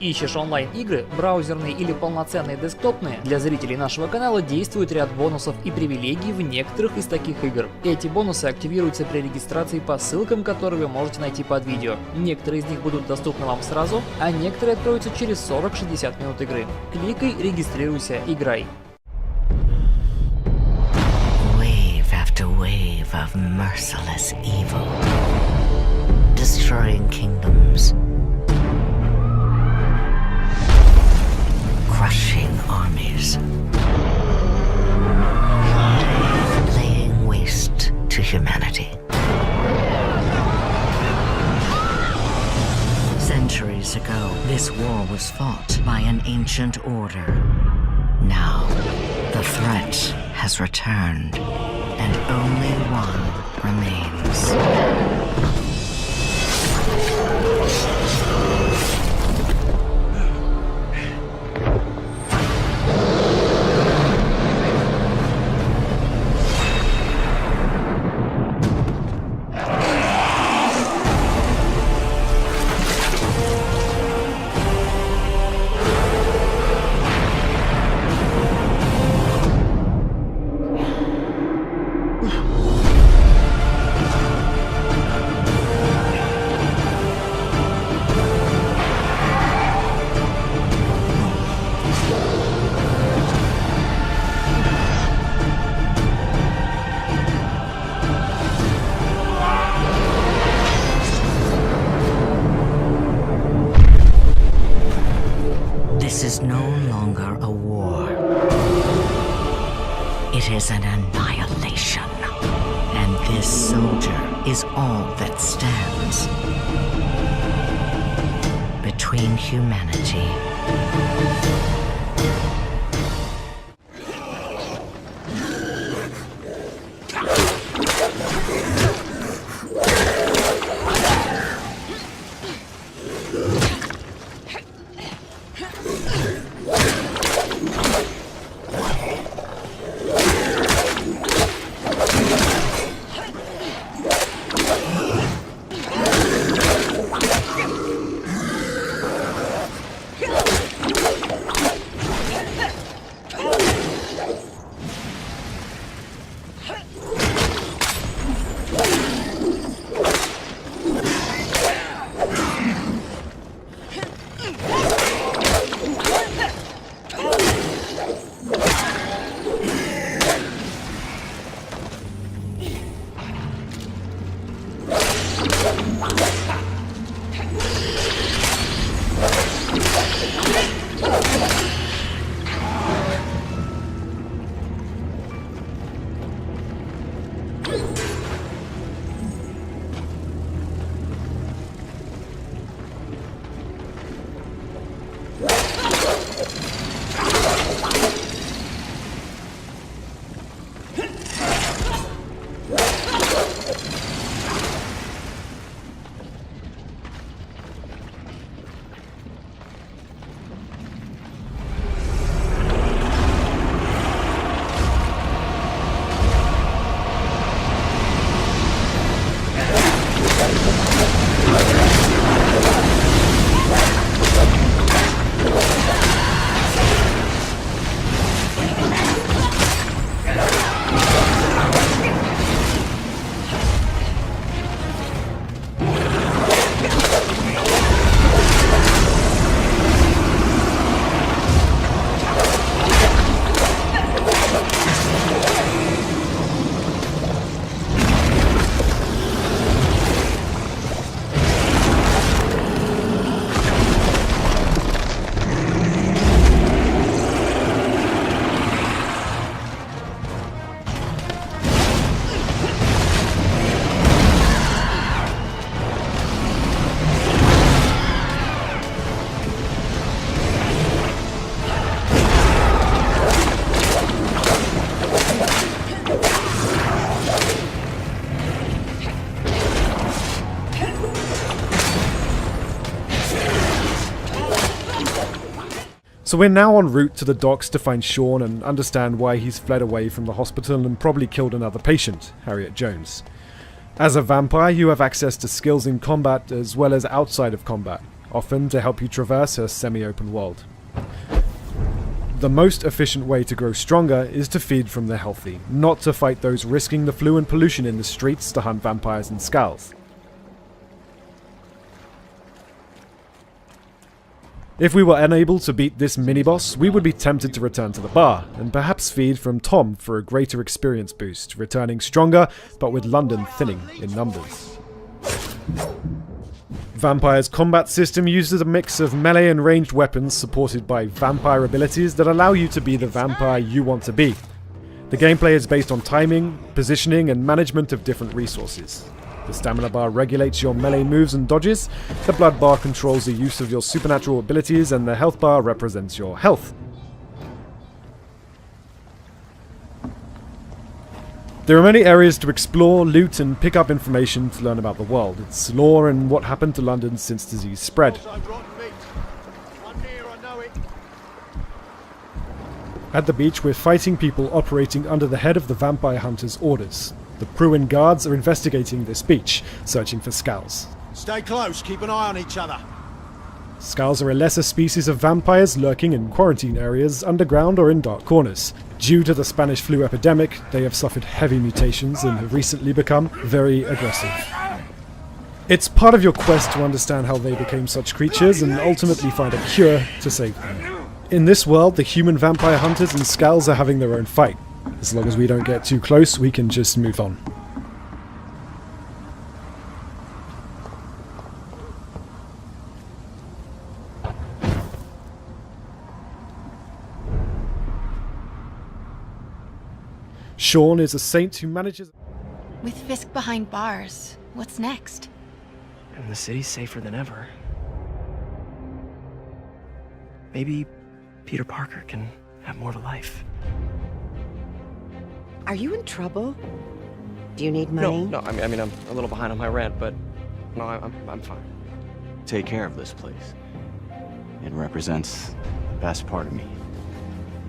Ищешь онлайн-игры, браузерные или полноценные десктопные? Для зрителей нашего канала действует ряд бонусов и привилегий в некоторых из таких игр. Эти бонусы активируются при регистрации по ссылкам, которые вы можете найти под видео. Некоторые из них будут доступны вам сразу, а некоторые откроются через 40-60 минут игры. Кликай, регистрируйся, играй. Wave after wave of merciless evil, destroying kingdoms, crushing armies, laying waste to humanity. Centuries ago, this war was fought by an ancient order. Now, the threat has returned, and only one remains. This is no longer a war. It is an annihilation. And this soldier is all that stands between humanity . So we're now en route to the docks to find Sean and understand why he's fled away from the hospital and probably killed another patient, Harriet Jones. As a vampire, you have access to skills in combat as well as outside of combat. often to help you traverse her semi-open world. The most efficient way to grow stronger is to feed from the healthy, not to fight those risking the flu and pollution in the streets to hunt vampires and skulls. If we were unable to beat this mini-boss, we would be tempted to return to the bar, and perhaps feed from Tom for a greater experience boost, returning stronger, but with London thinning in numbers. Vampire's combat system uses a mix of melee and ranged weapons supported by vampire abilities that allow you to be the vampire you want to be. The gameplay is based on timing, positioning, and management of different resources. The stamina bar regulates your melee moves and dodges, the blood bar controls the use of your supernatural abilities, and the health bar represents your health. There are many areas to explore, loot, and pick up information to learn about the world, its lore, and what happened to London since disease spread. At the beach, we're fighting people operating under the head of the vampire hunter's orders. The Pruin guards are investigating this beach, searching for skulls. Stay close, keep an eye on each other. Skulls are a lesser species of vampires lurking in quarantine areas, underground or in dark corners. Due to the Spanish flu epidemic, they have suffered heavy mutations and have recently become very aggressive. It's part of your quest to understand how they became such creatures and ultimately find a cure to save them. In this world, the human vampire hunters and skulls are having their own fight. As long as we don't get too close, we can just move on. Sean is a saint who manages... With Fisk behind bars, what's next? And the city's safer than ever. Maybe Peter Parker can have more of a life. Are you in trouble? Do you need money? No, I mean, I'm a little behind on my rent, but no, I'm fine. Take care of this place. It represents the best part of me.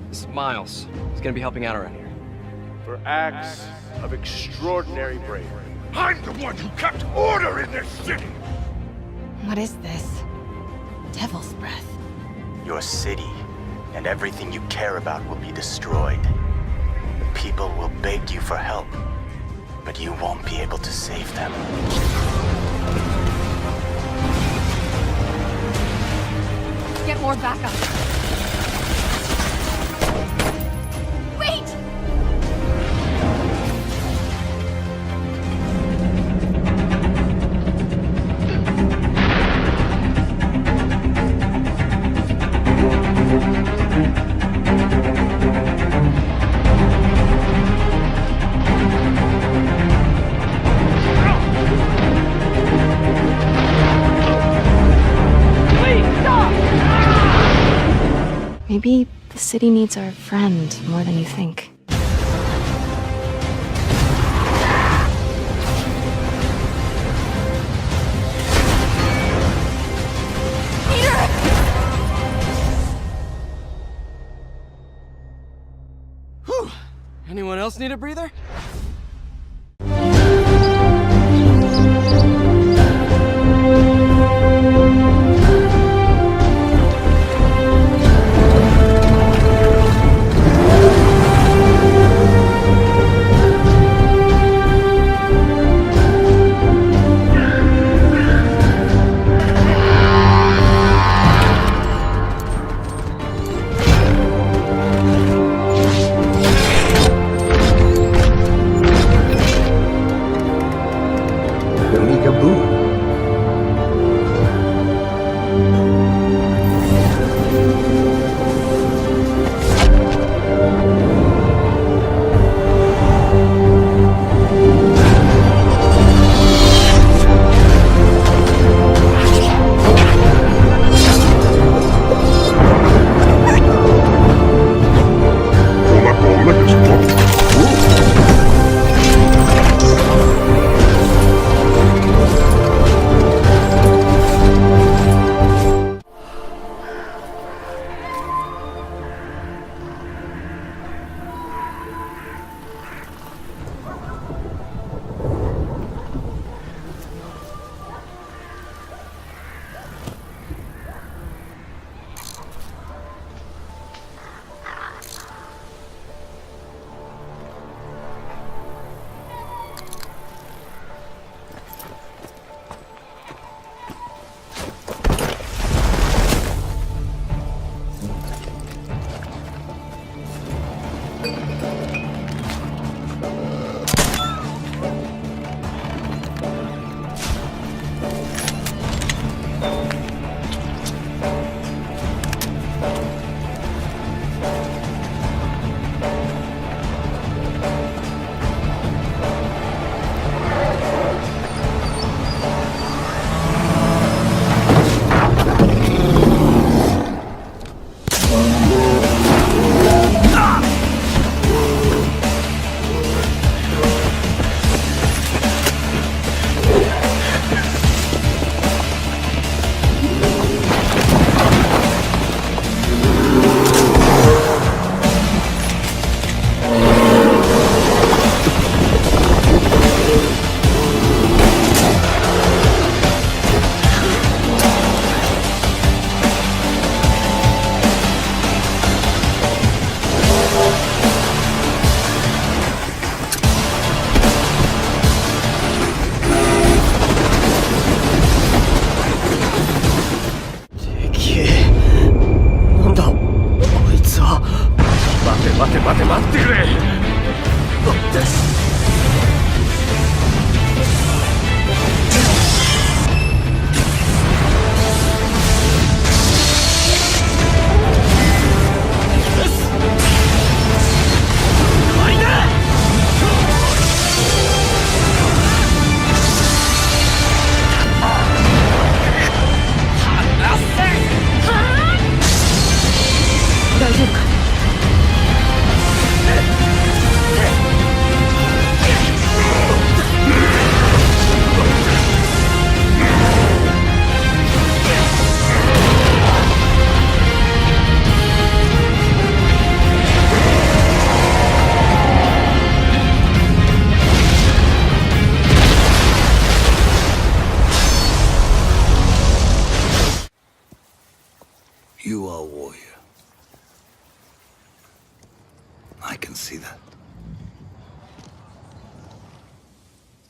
This is Miles. He's gonna be helping out around here. For acts of extraordinary bravery. I'm the one who kept order in this city! What is this? Devil's breath. Your city and everything you care about will be destroyed. The people will beg you for help, but you won't be able to save them. Get more backup. Wait! Maybe the city needs our friend more than you think. Whew! Anyone else need a breather?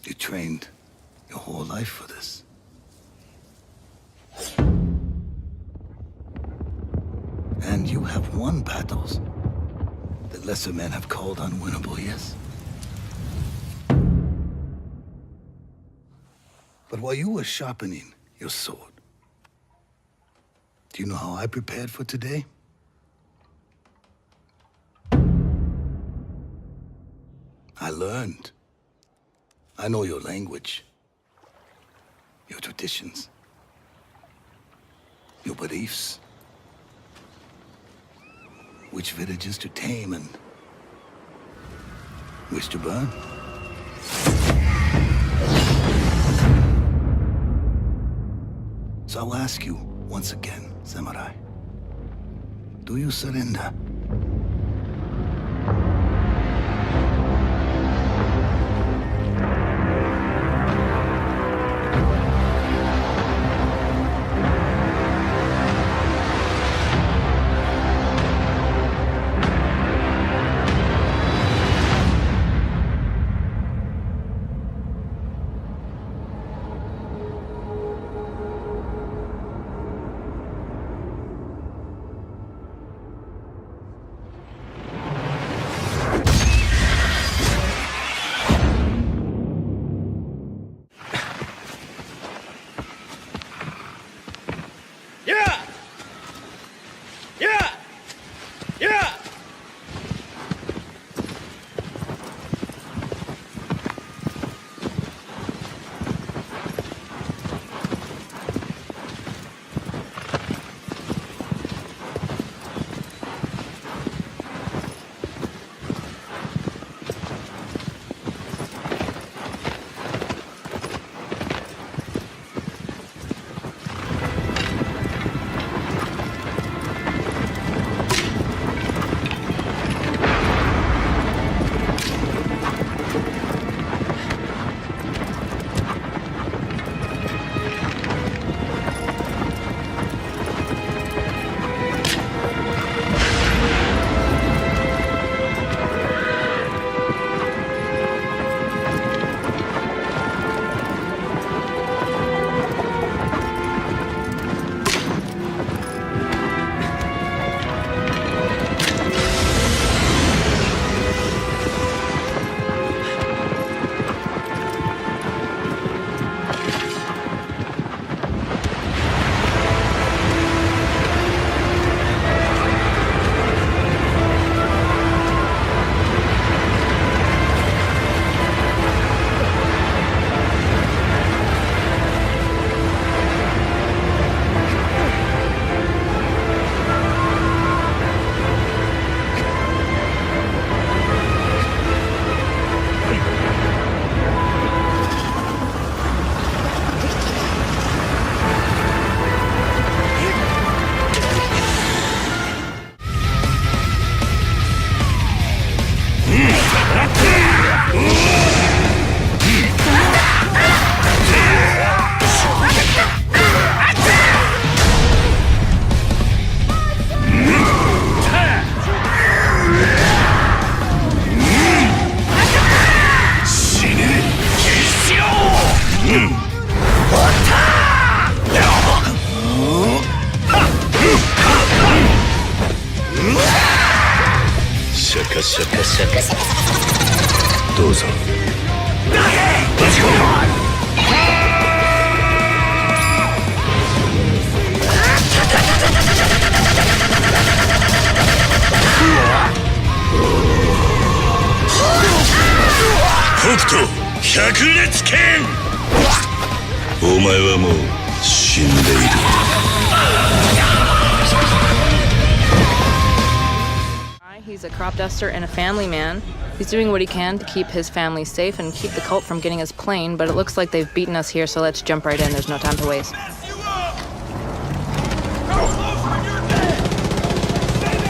You trained your whole life for this. And you have won battles that lesser men have called unwinnable, yes? But while you were sharpening your sword, do you know how I prepared for today? I learned. I know your language, your traditions, your beliefs, which villages to tame and which to burn. So I'll ask you once again, Samurai, do you surrender? He's a crop duster and a family man. He's doing what he can to keep his family safe and keep the cult from getting his plane, but it looks like they've beaten us here, so let's jump right in. There's no time to waste.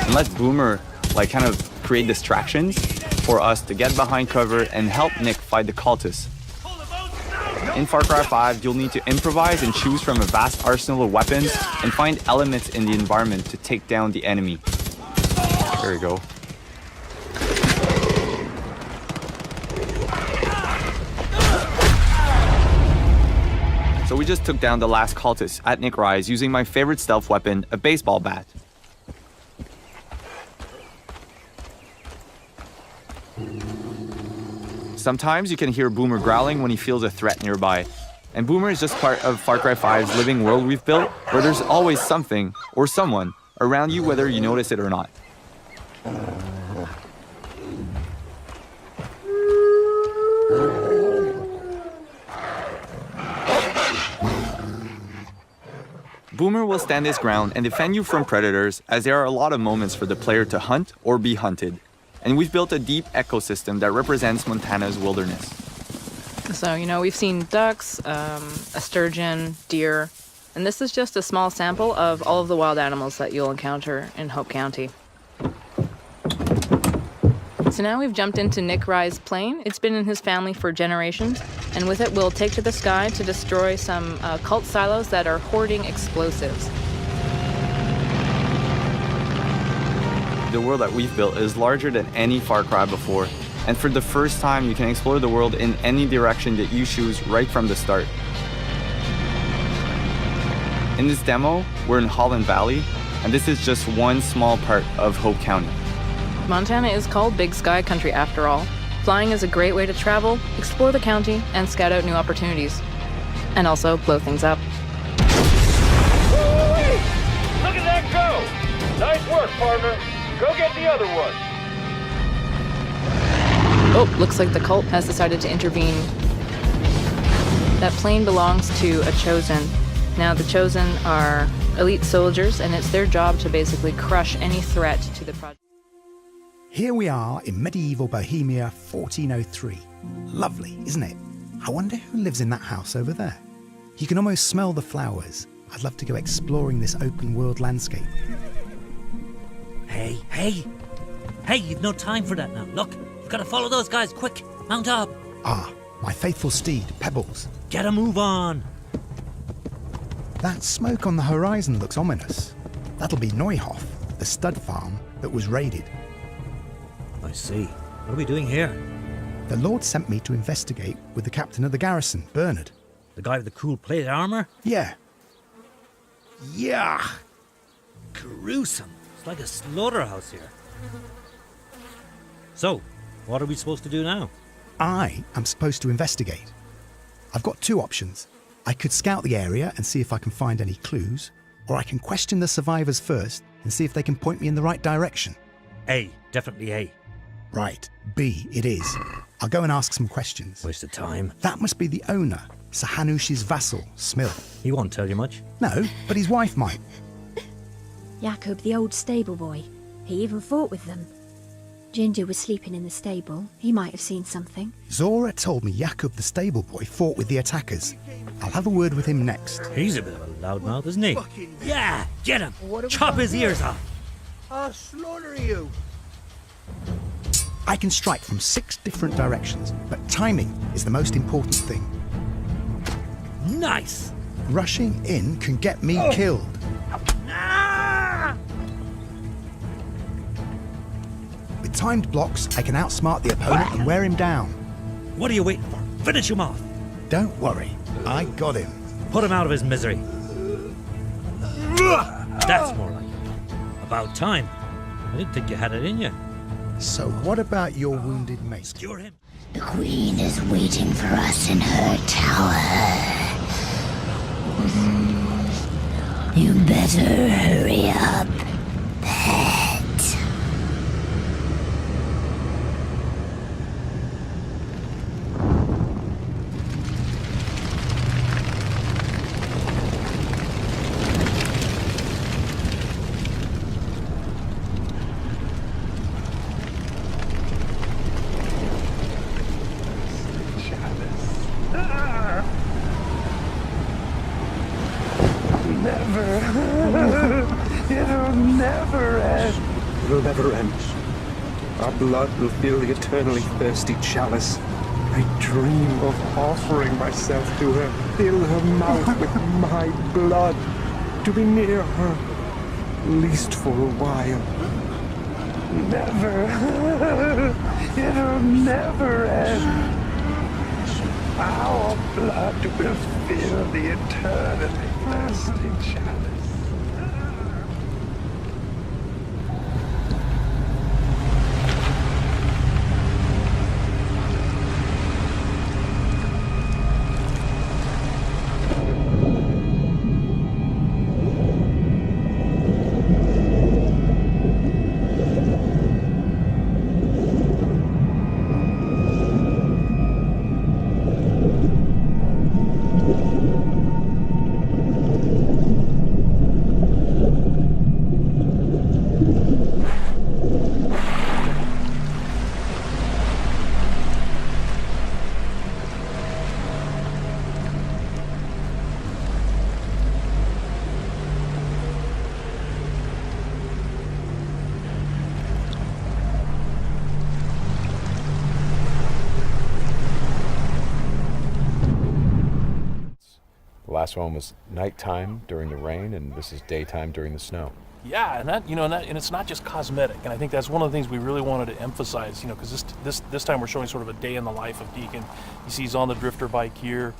And let Boomer, kind of create distractions for us to get behind cover and help Nick fight the cultists. In Far Cry 5, you'll need to improvise and choose from a vast arsenal of weapons and find elements in the environment to take down the enemy. There we go. So we just took down the last cultist at Nick Rise using my favorite stealth weapon, a baseball bat. Sometimes you can hear Boomer growling when he feels a threat nearby. And Boomer is just part of Far Cry 5's living world we've built, where there's always something or someone around you whether you notice it or not. Boomer will stand his ground and defend you from predators, as there are a lot of moments for the player to hunt or be hunted. And we've built a deep ecosystem that represents Montana's wilderness. So, you know, we've seen ducks, a sturgeon, deer, and this is just a small sample of all of the wild animals that you'll encounter in Hope County. So now we've jumped into Nick Rye's plane. It's been in his family for generations, and with it we'll take to the sky to destroy some cult silos that are hoarding explosives. The world that we've built is larger than any Far Cry before, and for the first time you can explore the world in any direction that you choose right from the start. In this demo, we're in Holland Valley, and this is just one small part of Hope County. Montana is called Big Sky Country after all. Flying is a great way to travel, explore the county, and scout out new opportunities. And also blow things up. Woo-wee! Look at that go! Nice work, partner. Go get the other one. Oh, looks like the cult has decided to intervene. That plane belongs to a Chosen. Now, the Chosen are elite soldiers, and it's their job to basically crush any threat to the project. Here we are in medieval Bohemia 1403. Lovely, isn't it? I wonder who lives in that house over there. You can almost smell the flowers. I'd love to go exploring this open world landscape. Hey, you've no time for that now. Look, you've got to follow those guys, quick, mount up. Ah, my faithful steed, Pebbles. Get a move on. That smoke on the horizon looks ominous. That'll be Neuhof, the stud farm that was raided. I see. What are we doing here? The Lord sent me to investigate with the captain of the garrison, Bernard. The guy with the cool plate armor? Yeah. Yeah. Gruesome. It's like a slaughterhouse here. So, what are we supposed to do now? I am supposed to investigate. I've got two options. I could scout the area and see if I can find any clues, or I can question the survivors first and see if they can point me in the right direction. A, definitely A. Right, B it is. I'll go and ask some questions. Waste of time. That must be the owner, Sir Hanush's vassal, Smil. He won't tell you much. No, but his wife might. Jakob, the old stable boy. He even fought with them. Ginger was sleeping in the stable. He might have seen something. Zora told me Jakob the stable boy fought with the attackers. I'll have a word with him next. He's a bit of a loudmouth, isn't he? Yeah, get him! Chop his ears off! I'll slaughter you! I can strike from 6 different directions, but timing is the most important thing. Nice! Rushing in can get me killed. With timed blocks, I can outsmart the opponent and wear him down. What are you waiting for? Finish him off! Don't worry, I got him. Put him out of his misery. That's more like it. About time. I didn't think you had it in you. So what about your wounded mate? Secure him. The Queen is waiting for us in her tower. You better hurry up, pet. It'll never end. Our blood will fill the eternally thirsty chalice. I dream of offering myself to her, fill her mouth with my blood, to be near her, at least for a while. Never. It'll never end. Our blood will fill the eternally thirsty chalice. The last one was nighttime during the rain, and this is daytime during the snow. Yeah, and that, you know, and it's not just cosmetic, and I think that's one of the things we really wanted to emphasize, you know, because this time we're showing sort of a day in the life of Deacon. You see he's on the drifter bike here.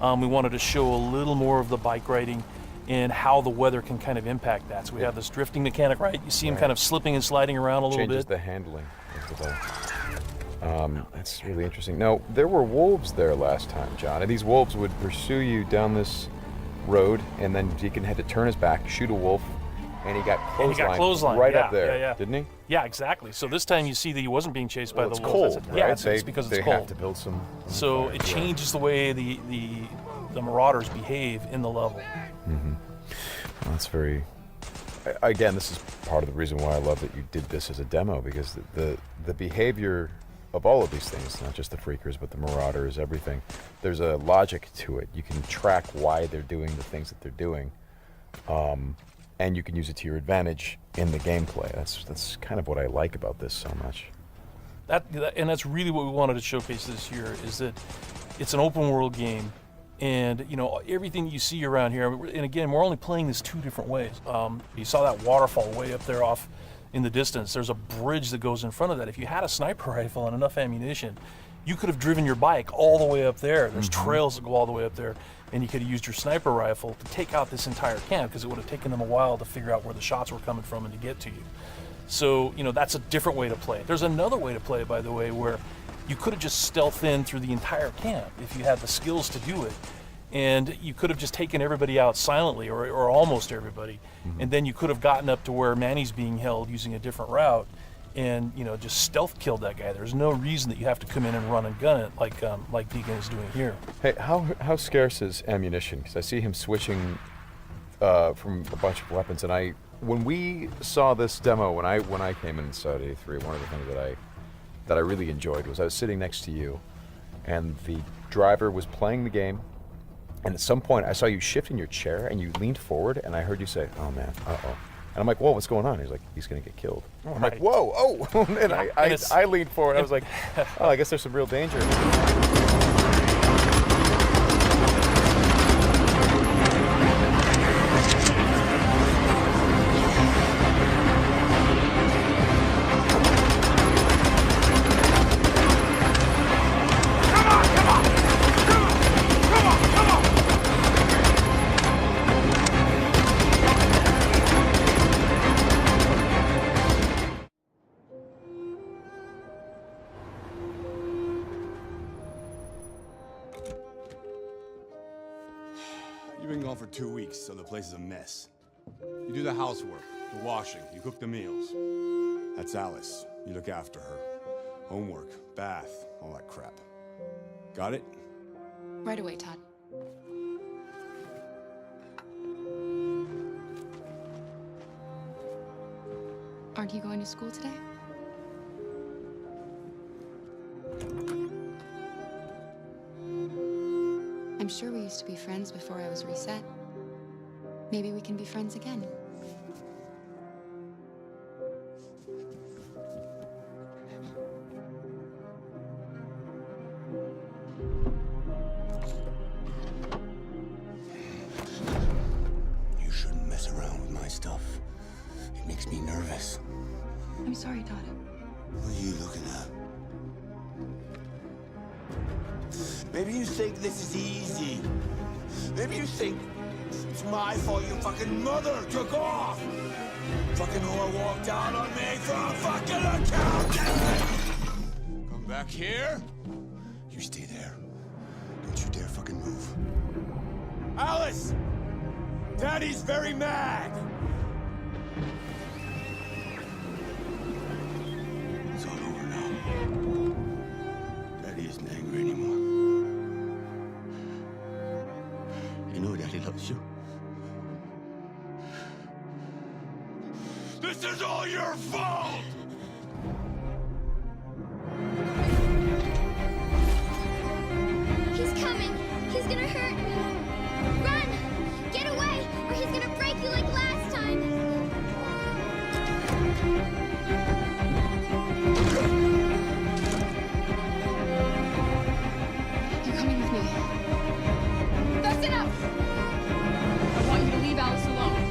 We wanted to show a little more of the bike riding and how the weather can kind of impact that. So we have this drifting mechanic, right? You see him kind of slipping and sliding around a little bit. Changes the handling of the bike. That's really interesting. Now, there were wolves there last time, John, and these wolves would pursue you down this road, and then Deacon had to turn his back, shoot a wolf, and he got clotheslined right up there, didn't he? Yeah, exactly. So this time you see that he wasn't being chased by the wolves. It's cold, right? Yeah, it's because it's cold. They have to build some... So it changes the way the marauders behave in the level. Mm-hmm. Well, that's very... Again, this is part of the reason why I love that you did this as a demo, because the behavior of all of these things, not just the freakers, but the marauders, everything, there's a logic to it. You can track why they're doing the things that they're doing, and you can use it to your advantage in the gameplay. That's kind of what I like about this so much. And that's really what we wanted to showcase this year, is that it's an open world game, and you know, everything you see around here, and again, we're only playing this two different ways. You saw that waterfall way up there off in the distance. There's a bridge that goes in front of that. If you had a sniper rifle and enough ammunition, you could have driven your bike all the way up there. There's trails that go all the way up there, and you could have used your sniper rifle to take out this entire camp, because it would have taken them a while to figure out where the shots were coming from and to get to you. So, you know, that's a different way to play it. There's another way to play it, by the way, where you could have just stealth in through the entire camp if you had the skills to do it. And you could have just taken everybody out silently, or almost everybody, and then you could have gotten up to where Manny's being held using a different route, and you know, just stealth killed that guy. There's no reason that you have to come in and run and gun it like Deacon is doing here. Hey, how scarce is ammunition? Because I see him switching from a bunch of weapons, and when we saw this demo, when I came in and saw it at A3, one of the things that I really enjoyed was I was sitting next to you, and the driver was playing the game. And at some point, I saw you shift in your chair, and you leaned forward, and I heard you say, "Oh man, uh-oh." And I'm like, "Whoa, what's going on?" He's like, "He's gonna get killed." I'm like, "Whoa, oh!" And I leaned forward. I was like, "Oh, I guess there's some real danger." You've been gone for 2 weeks, so the place is a mess. You do the housework, the washing, you cook the meals. That's Alice. You look after her. Homework, bath, all that crap. Got it? Right away, Todd. Aren't you going to school today? I'm sure we used to be friends before I was reset. Maybe we can be friends again. You shouldn't mess around with my stuff. It makes me nervous. I'm sorry, Todd. What are you looking at? Maybe you think this is easy. Maybe you think it's my fault your fucking mother took off. Fucking whore walked out on me for a fucking accountant. Come back here. You stay there. Don't you dare fucking move. Alice! Daddy's very mad! It's all over now. Daddy isn't angry anymore. You know Daddy loves you. This is all your fault! He's coming! He's gonna hurt me! Run! Get away, or he's gonna break you like last time! You're coming with me. That's enough! I want you to leave Alice alone.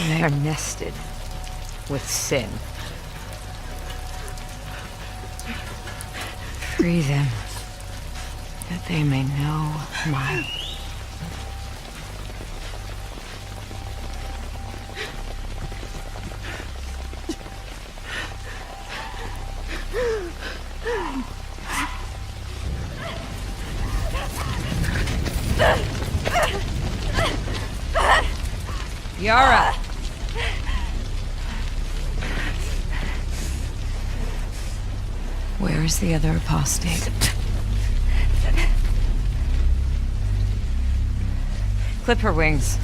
They are nested with sin. Free them, that they may know my... Yara! Where is the other apostate? Clip her wings.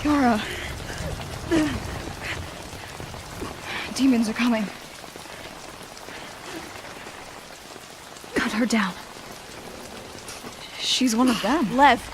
Yara. Demons are coming. Cut her down. She's one of them. Lev.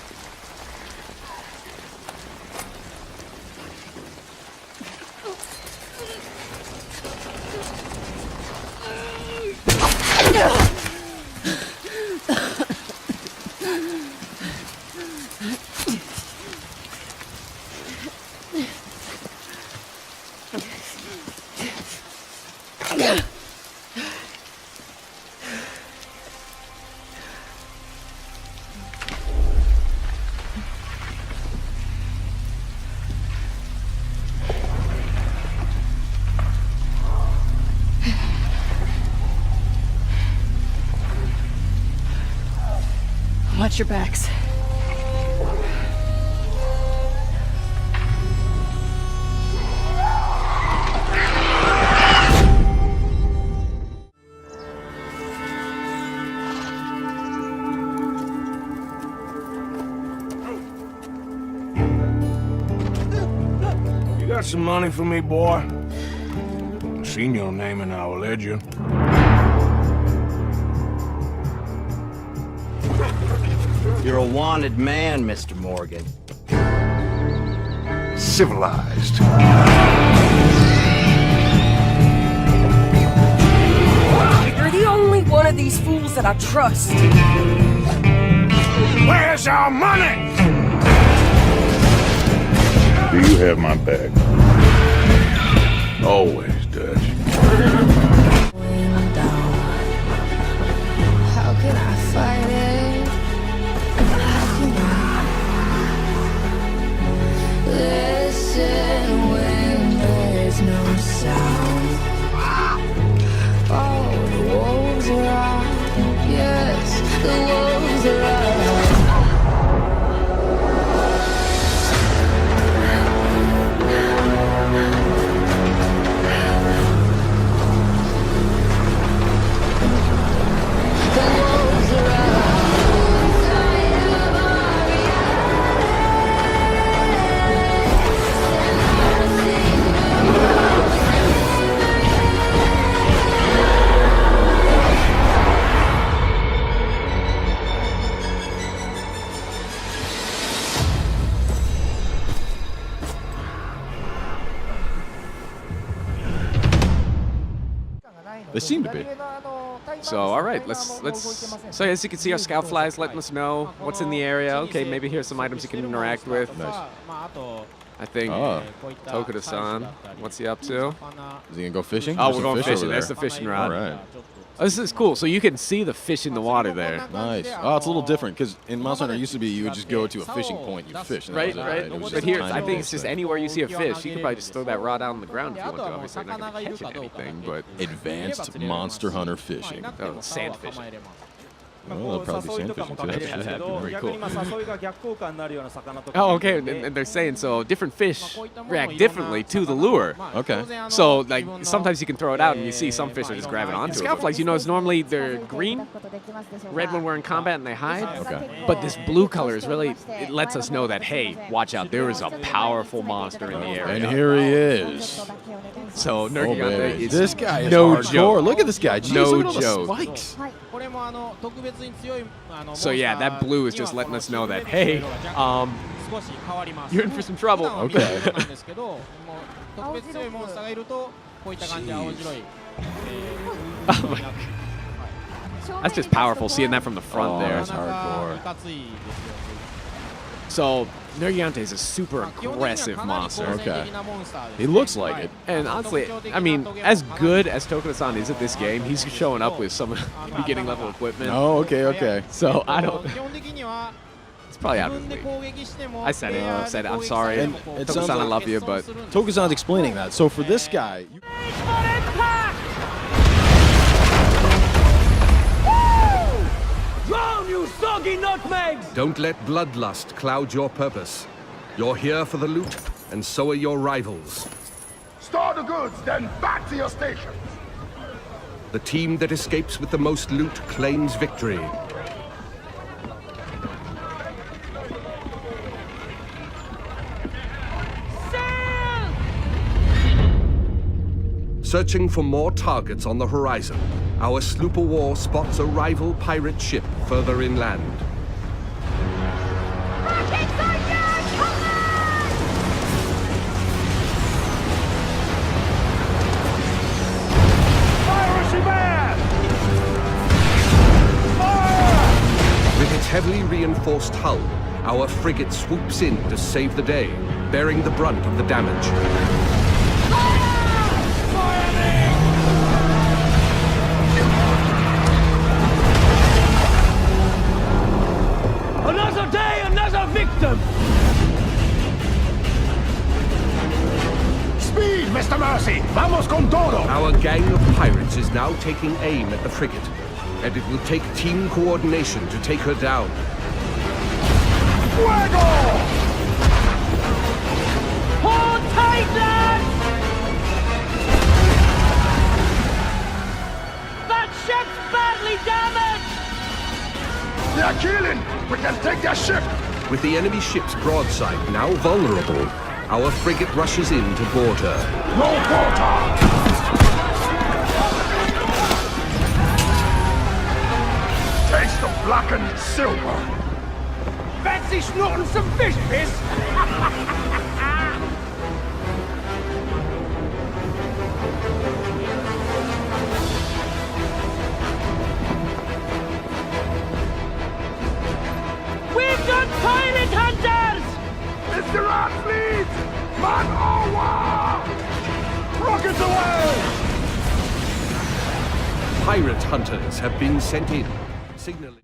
Watch your backs. You got some money for me, boy? Seen your name in our ledger. You're a wanted man, Mr. Morgan. Civilized. You're the only one of these fools that I trust. Where's our money? Do you have my back? Always, Dutch. How can I fight it? Listen when there's no sound. Oh, the wolves are out. Yes, the wolves are out. The wolves are out. They seem to be. So, all right, let's. So as you can see, our scout flags letting us know what's in the area. Okay, maybe here's some items you can interact with. Nice. I think Tokuda-san, what's he up to? Is he gonna go fishing? Oh, There's we're some going fish fishing. over There's the there. fishing rod. All right. Oh, this is cool. So you can see the fish in the water there. Nice. Oh, it's a little different because in Monster Hunter it used to be you would just go to a fishing point, you fish. And that Right, was it, right. It was But just here, tiny I think little it's just thing. anywhere you see a fish, you could probably just throw that rod out on the ground if you want to. Obviously, not going to catch anything, but Advanced Monster Hunter fishing. Oh, sand fishing. Well, that'll probably be sand fishing too. That'd be very cool. 魚 Oh, okay. And they're saying so different fish react differently to the lure. Okay. So like sometimes you can throw it out and you see some fish are just grabbing onto it. Scout flags, you notice normally they're green, red when we're in combat and they hide. Okay. But this blue color is really, it lets us know that, hey, watch out, there is a powerful monster in the area. And here he is. So Oh, Nergigante baby. is This guy is no hardcore. joke. Look at this guy. Jeez, no look at all the joke. spikes. So yeah, that blue is just letting us know that, hey, you're in for some trouble. Okay. Oh my God. That's just powerful, seeing that from the front there. That's hardcore. So Nergigante is a super aggressive monster. Okay. He looks like it. And honestly, I mean, as good as Tokuda-san is at this game, he's showing up with some beginning level equipment. Oh, okay, okay. So I don't. It's probably out of his league. I said it. I'm sorry. And it sounds Tokuda-san, I like love you, but Tokuda-san's explaining that. So for this guy, Drown, you soggy nutmegs! Don't let bloodlust cloud your purpose. You're here for the loot, and so are your rivals. Store the goods, then back to your station. The team that escapes with the most loot claims victory. Searching for more targets on the horizon, our sloop of war spots a rival pirate ship further inland. With its heavily reinforced hull, our frigate swoops in to save the day, bearing the brunt of the damage. Another day, another victim! Speed, Mr. Mercy! Vamos con todo! Our gang of pirates is now taking aim at the frigate, and it will take team coordination to take her down. Fuego! Hold tight, lads! That ship's badly damaged! They're killing! We can take their ship! With the enemy ship's broadside now vulnerable, our frigate rushes in to board her. No quarter! Taste of blackened silver! Fancy snorting some fish piss? We've got pirate hunters! It's the rat fleet! Man over! Rockets away! Pirate hunters have been sent in, signaling.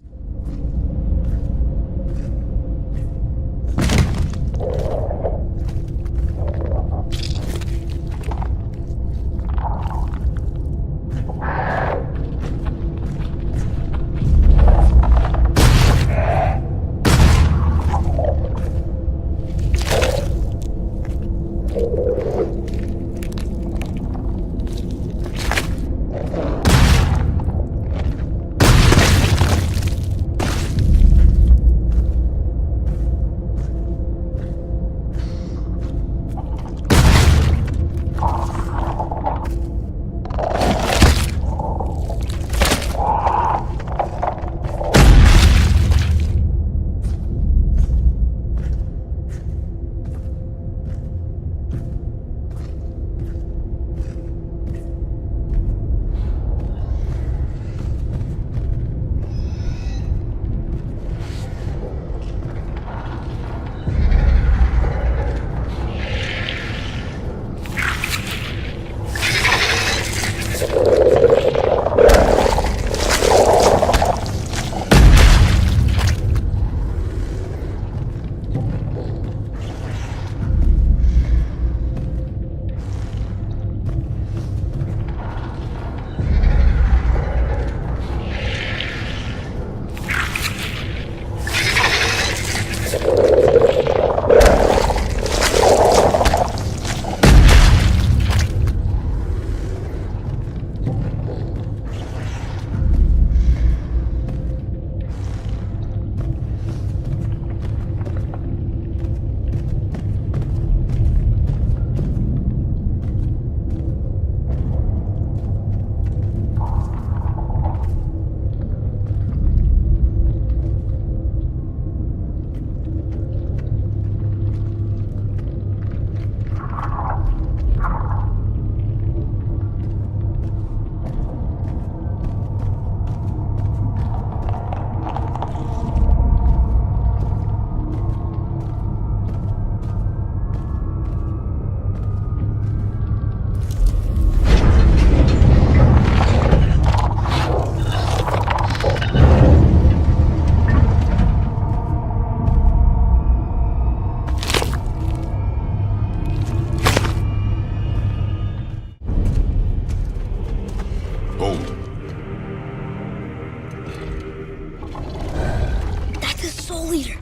Soul Eater.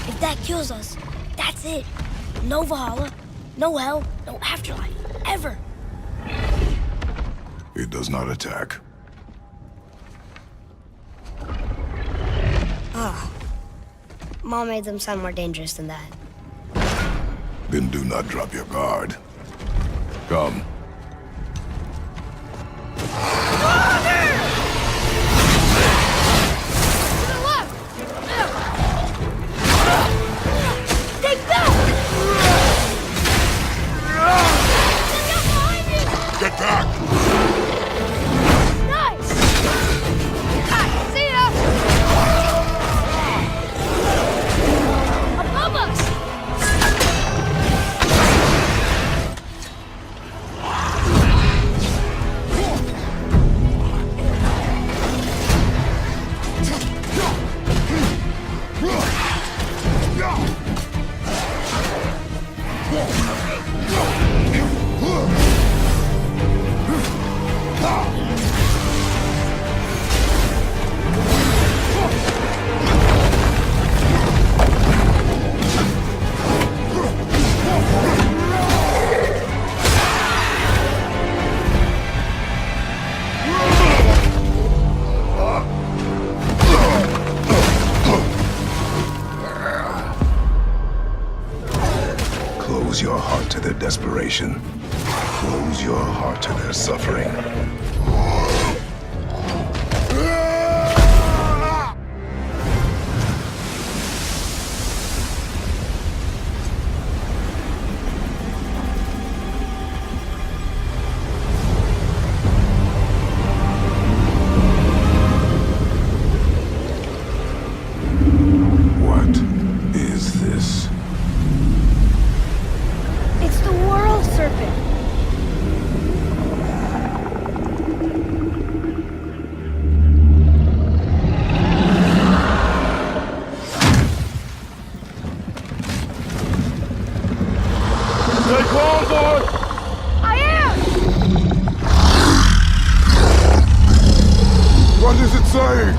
If that kills us, that's it. No Valhalla, no hell, no afterlife, ever. It does not attack. Ah. Mom made them sound more dangerous than that. Then do not drop your guard. Come. Take that! Get back! Nice! See ya! Above us! Close your heart to their desperation. Close your heart to their suffering. What is this? It's the World Serpent. Stay calm, boy! I am! What is it saying?